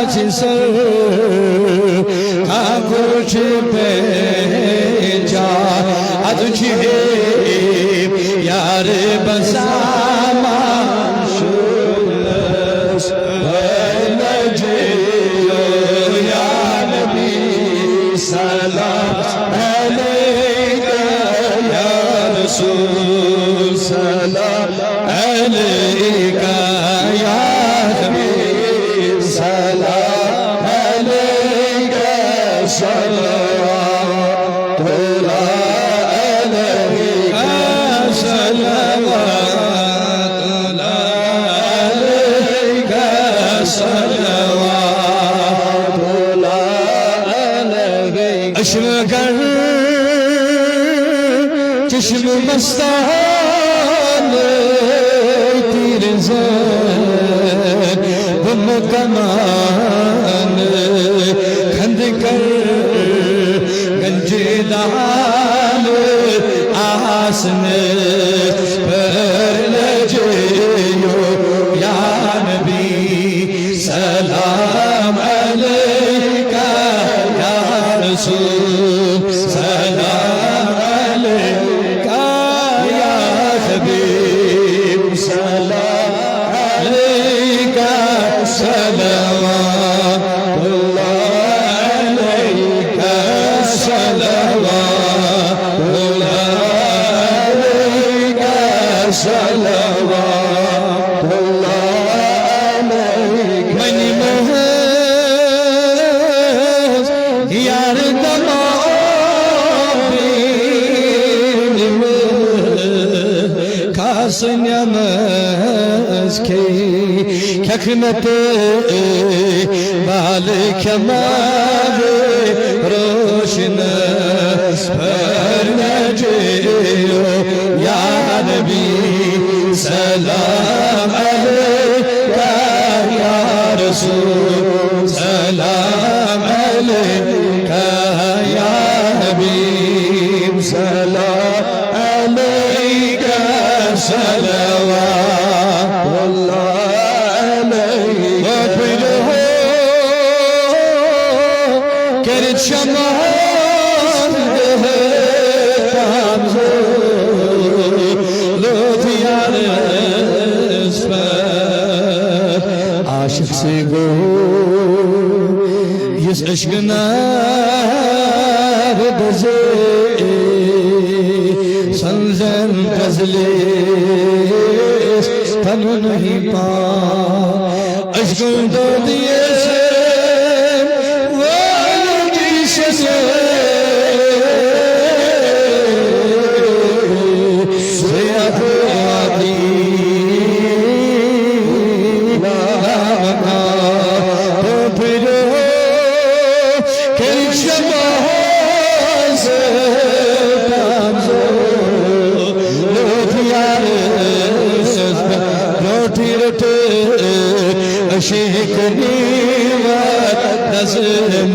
sir कुछ बेचा तुझे यार बसामा या नबी सलाम अलैका या रसूल सलाम अलैका या हबीब सलाम अलैका अशरगर चश्म मस्तान तीर गुम कमान खंदकर गंजेदान आसन पर लजयो या नबी सलाम अलैका या रसूल सलाम अलैका या हबीब सलाम अलैका सलवातुल्लाह अलैका सलवातुल्लाह अलैका सलवातुल्लाह अलैका मनी महज यार Kasınyamızki Kekmeti Balik yamavi Roşinız Perneciyo Ya Nebi Selam aleyka Ya Resul Selam aleyka Ya Habib Selam aleyka Salavatullah aleyka Vakbiluhu Kerit şaman Tamzu Lütfiyar esfer Aşık sigo Yüz aşkına Rıdızı Sanjan फजले तन नहीं पा अश्कों दो दिए से वो जिसे से अपनी नामना तो फिर के शमा से Aşık nimet nazım